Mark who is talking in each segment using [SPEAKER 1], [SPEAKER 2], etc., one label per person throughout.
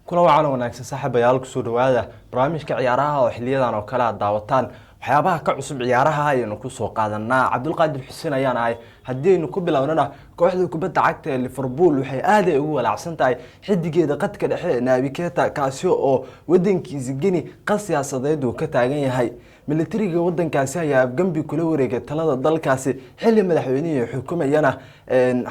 [SPEAKER 1] kula wacan wanaagsan saaxiibayaal ku soo dhawaada barnaamijka ciyaaraha oo xiliyadan oo kala daawataan waxyaabaha ka cusub ciyaaraha ayaynu ku soo qaadanaa Cabdulqaadir Xuseen ayaan ahay haddiinu ku bilownana kooxda kubadda cagta ee Liverpool waxay aad ugu walaacsan tahay xidigeeda qadka dhexe Naby Keita kaasi oo wadankiisa Guinea qas siyaasadeed uu ka taagan yahay militariga wadankaasi ayaa afgambi kula wareegay talada dalkaasi xilli madaxweynaha xukumayana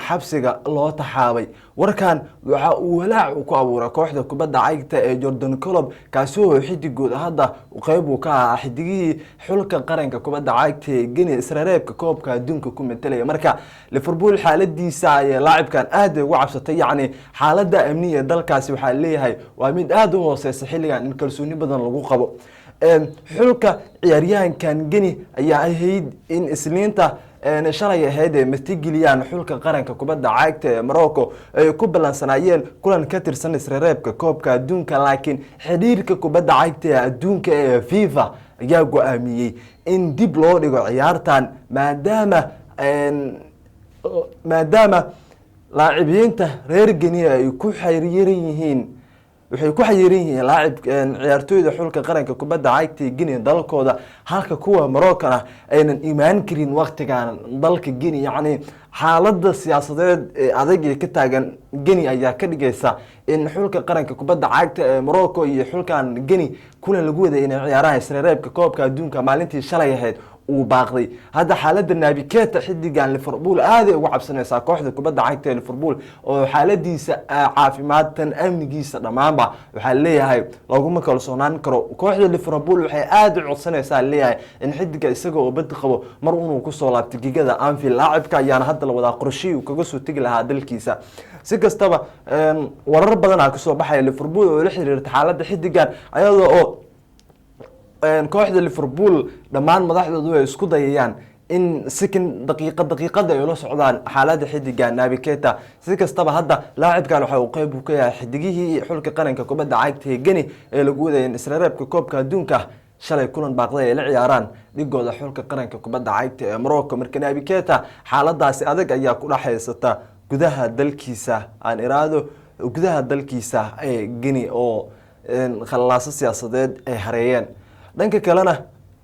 [SPEAKER 1] xabsiga loo taxaabay warkan waxa uu walaac ku abuuray kooxda kubadda cagta ee Jordan Klopp kaasi oo xidigooda hadda qayb uu ka ah xidigii xulka qaranka kubadda cagta ee Guinea Israareebka koobka adduunka ku metelaya marka Liverpool xaaladiisa ay laacibkan aad ugu cabsatay yacni xaaladda amniga dalkaasi waxa leeyahay waa mid aad u hooseysa xilligan in kalsooni badan lagu qabo xulka ciyaaryahankan Guinea ayaa ahayd in isniinta shalay ahayd ee martigeliyaan xulka qaranka kubadda cagta ee Morocco ay ku balansanayeen kulan ka tirsan Israareebka koobka adduunka laakiin xiriirka kubadda cagta ee adduunka ee FIFA ayaa go'aamiyay in dib loo dhigo ciyaartan maadaama laacibiinta reer Guinea ay ku xiriirin yihiin waxay ku xiriirin yihiin laacib ciyaartooyda xulka qaranka kubadda cagta ee Guinea dalkooda halka kuwa Morocco aynan imaan karin waqtigan dalka Guinea yacni xaaladda siyaasadeed ee adag ee ka taagan Guinea ayaa ka dhigaysa in xulka qaranka kubadda cagta ee Morocco iyo xulkan Guinea kulan lagu waday in ciyaaraha Israareebka koobka adduunka maalintii shalay ahayd uu baaqday hadda xaaladda Naby Keita xidigan Liverpool aad ay ugu cabsanaysaa kooxda kubadda cagta ee Liverpool oo xaaladiisa caafimaad tan amnigiisa dhamaanba waxa leeyahay laguma kalsoonaan karo kooxda Liverpool waxay aad u codsanaysaa leeyahay in xidiga isaga oo bad qabo mar uu ku soo laabto gigada Anfield laacibka ayaana hadda la wada qorshe uu kaga soo tagi lahaa dalkiisa si kastaba warar badan ka soo baxay Liverpool oo la xiriirta xaaladda xidigan ayadoo oo kooxda Liverpool dhamaan madaxdoodu ay isku dayayaan in sikin daqiiqada ay la socdaan xaaladda xidiga Naby Keita si kastaba hadda laacibkan waxa uu qayb ka yahay xidigihii xulka qaranka kubadda cagta ee Guinea ee lagu waday in Israareebka koobka adduunka shalay kulan baaqday ay la ciyaaraan dhigooda xulka qaranka kubadda cagta ee Morocco marka Naby Keita xaaladaasi adag ayaa ku dhaxaysata gudaha dalkiisa aan iraado gudaha dalkiisa ee Guinea oo khalaas siyaasadeed ay hareeyeen dhanka kalena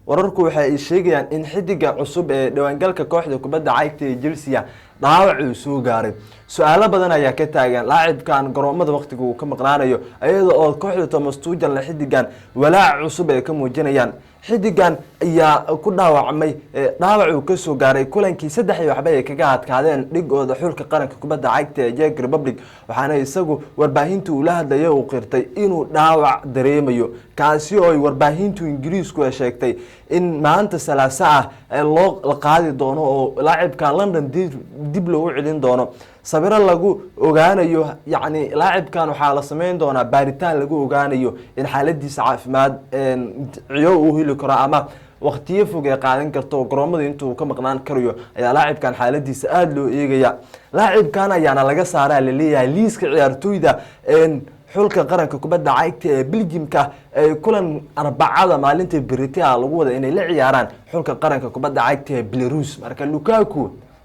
[SPEAKER 1] wararku waxay sheegayaan in xidiga cusub ee dhawaangalka kooxda kubadda cagta ee Chelsea dhaawac uu soo gaaray su'aalo badan ayaa ka taagan laacibkan garoomada waqtiga uu ka maqnaanayo iyadoo oo kooxda Thomas Tuchel la xidigan walaac cusub ay ka muujinayaan xidigan ayaa ku dhaawacmay dhaawac uu ka soo gaaray kulankii 3 waxba ay kaga adkaadeen dhigooda xulka qaranka kubadda cagta ee Czech Republic waxaana isagu warbaahintu uu la hadlayay uu qirtay inuu dhaawac dareemayo kaasi oo warbaahintu Ingiriisku ay sheegtay in maanta salaasa loo qaadi doono oo laacibka London dib loo celin doono sabira lagu ogaanayo yacni laacibkan waxa la sameyn doonaa baaritaan lagu ogaanayo in xaaladiisa caafimaad ciyo uu heli karo ama waqtiyo fog ay qaadan karto garoomada intuu ka maqnaan karayo ayaa laacibkan xaaladiisa aad loo eegaya laacibkan ayaana laga saaraa la leeyahay liiska ciyaartooyda xulka qaranka kubadda cagta ee Belgiumka ay kulan arbacada maalinta Britania lagu wada inay la ciyaaraan xulka qaranka kubadda cagta ee Belarus marka Lukaku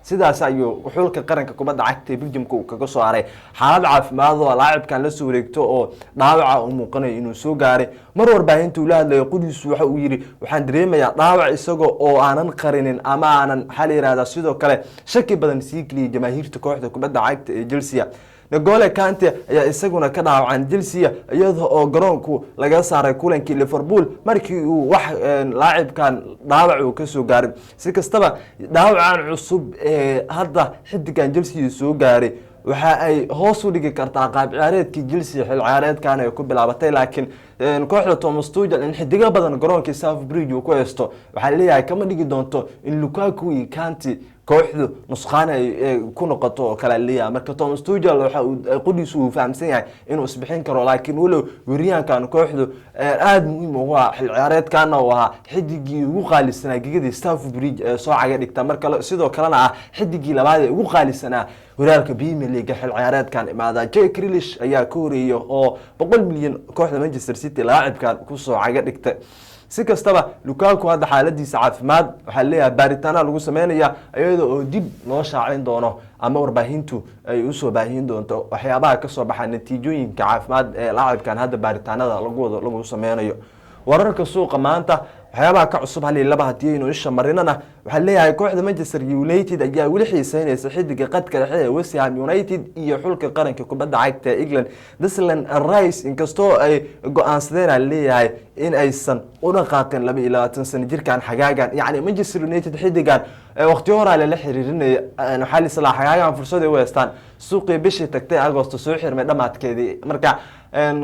[SPEAKER 1] sidaas ayuu xulka qaranka kubadda cagta ee Belgiumka uu kaga soo haray xaalad caafimaad oo laacibkan la soo wareegto oo dhaawaca uu muuqanayo inuu soo gaaray mar warbaahintu la hadlay qodiisu waxa uu yiri waxaan dareemayaa dhaawac isaga oo aanan qarinin ama aanan xal yiraahdo sidoo kale shaki badan sii galiyay jamaahiirta kooxda kubadda cagta ee Chelsea N'Golo Kante ayaa isaguna ka dhaawacan Chelsea iyadoo oo garoonku laga saaray kulankii Liverpool markii uu wax laacibkan dhaawac uu ka soo gaaray si kastaba dhaawacan cusub ee hadda xidigan Chelsea soo gaaray waxa ay hoos u dhigi kartaa qaab ciyaareedkii Chelsea xil ciyaareedkan ay ku bilaabatay laakiin kooxda Thomas Tuchel in xidiga badan garoonka Stamford Bridge uu ku haysto waxa leeyahay kama dhigi doonto in Lukaku iyo Kante kooxdu nusqaan ay ku noqoto kala leeyahay marka Thomas Tuchel waxa uu qodiisu uu fahamsan yahay inuu isbixin karo laakiin walow wariyaankan kooxdu aad muhiim u ah xil ciyaareedkan oo ah xidigii ugu qaalisanaa gigada Stamford Bridge soo caga dhigta marka sidoo kalena ah xidigii labaad ee ugu qaalisanaa wararka Premier League xil ciyaareedkan imaada Jack Grealish ayaa ka horeeyay oo 100 milyan kooxda Manchester City laacibkan ku soo caga dhigtay si kastaba Lukaku hadda xaaladiisa caafimaad waxa leeyahay baaritaana lagu sameynaya iyadoo oo dib loo shaacin doono ama warbaahintu ay u soo baahin doonto waxyaabaha ka soo baxay natiijooyinka caafimaad ee laacibkan hadda baaritaanada lagu sameynayo wararka suuqa maanta waxyaabaha ka cusub hal laba hadii inuu isha marinana waxa leeyahay kooxda Manchester United ayaa wali xiiseynaysa xidiga qadka dhexe ee West Ham United iyo xulka qaranka kubadda cagta ee England Declan Rice inkastoo ay go'aansadeen leeyahay in aysan u dhaqaaqin 22 sano jirkan xagaagan yani Manchester United xidigan waqti hore la xiriirinay waxa la islaa xagaagan fursad ay u haystaan suuqii bishii tagtay Agosto soo xirmay dhamaadkeedii marka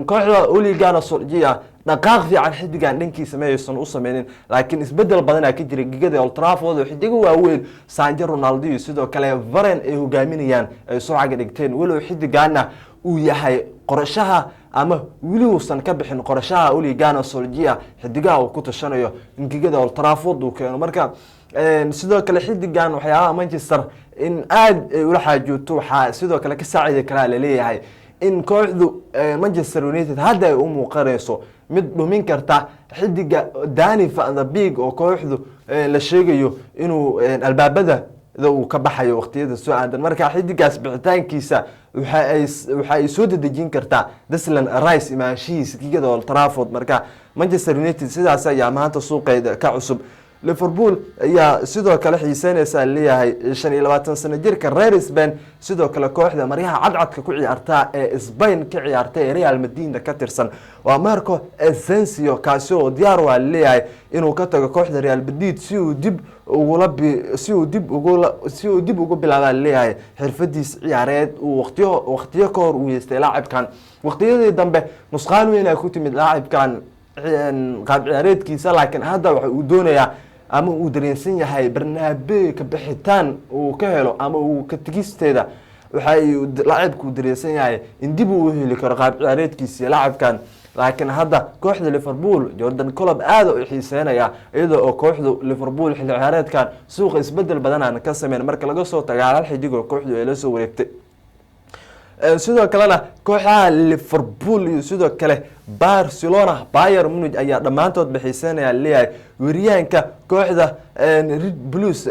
[SPEAKER 1] kooxda Ole Gunnar Solskjaer dhaqaaq fiican xidigan dhankiisa ma aysan u sameeynin laakiin isbedel badan ka jiray gigada Old Trafford oo xidiga waaweyn Sancho Ronaldo iyo sidoo kale Varane ay hogaaminayaan ay soo caga dhigteen walow xidigana uu yahay qorashaha ama wili uusan ka bixin qorashaha Ole Gunnar Solskjaer xidiga uu ku tashanayo in gigada Old Trafford uu keeno marka sidoo kale xidigan waxyaabaha Manchester in aad ay ula xaajooto waxa sidoo kale ka saaciday kala leeyahay in kooxdu Manchester United hadda ay u muuqanayso mid dhumin karta xidiga Danny van de Beek oo kooxdu la sheegayo inuu albaabada uu ka baxayo waqtiyada soo aadan marka xidigaas bixitaankiisa waxa ay soo dedejin kartaa Declan Rice imaashihiisa gigada Old Trafford marka Manchester United sidaas ayaa maanta suuqeeda ka cusub Liverpool ayaa sidoo kale xiiseynaysa leeyahay 25 sano jirka reer Spain sidoo kale kooxda maryaha cadcadka ku ciyaarta ee Spain ka ciyaartay Real Madrid ka tirsan waa Marco Asensio kaasoo diyaar u leeyahay inuu ka tago kooxda Real Madrid si uu dib ugu bilaabo leeyahay xirfadiis ciyaareed uu waqtiyo ka hor u yeestay laacibkan waqtiyadii dambe nusqaan weyn ay ku timid laacibkan qaab ciyaareedkiisa laakiin hadda waxa uu doonayaa ama uu dareensan yahay barnaamij ka bixitaan uu ka helo ama uu ka tagisteeda waxa uu laacibku dareensan yahay in dib uu heli karo qaab ciyaareedkiisa laacibkan laakiin hadda kooxda Liverpool Jordan Klopp aad u xiiseynaya iyadoo oo kooxda Liverpool xilli ciyaareedkan suuqa isbedel badan aan ka sameyn marka laga soo tagaalal xidigo kooxdu ay la soo wareegtay sidoo kalena kooxaha Liverpool iyo sidoo kale Barcelona Bayern Munich ayaa dhamaantood bixisanaya leeyahay wariyaanka kooxda Red Blues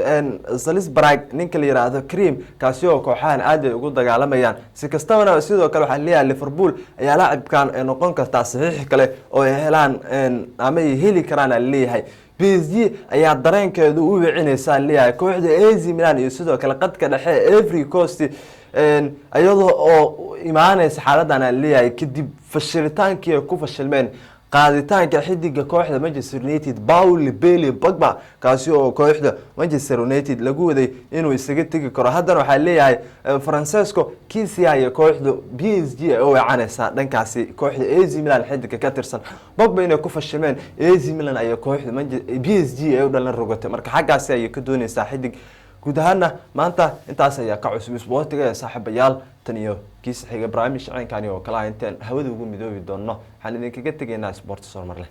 [SPEAKER 1] Salzburg ninka la yiraahdo Cream kaasi oo kooxahan aad ay ugu dagaalamayaan si kastaba sidoo kale waxa leeyahay Liverpool ayaa laacibkan noqon karta saxiix kale oo ay helaan ama ay heli karaan leeyahay PSG ayaa dareenkeedu u wicinaysa leeyahay kooxda AC Milan iyo sidoo kale qadka dhexe Ivory Coast ayadoo oo imaanaysa xaaladan leeyahay kadib fashilitaankii ku fashilmeen qaaditaanka xidiga kooxda Manchester United Paul Pogba kaasi oo kooxda Manchester United lagu waday inuu isaga tagi karo haddana waxa leeyahay Francesco Kessié iyo kooxda PSG oo wacanaysa dhankaasi kooxda AC Milan xidiga ka tirsan Pogba inay ku fashilmeen AC Milan ayaa kooxda PSG ay u dhalan rogatay marka xaggaasi ay ka doonaysaa xidig guud ahaan maanta intaas ayaa ka cusub isboortiga ee saaxiibayaal tan iyo kiis xiga barnaamij caynkan oo kala intaan hawada ugu midoobi doono waxaan idinkaga tegaynaa Sports Soomaaliya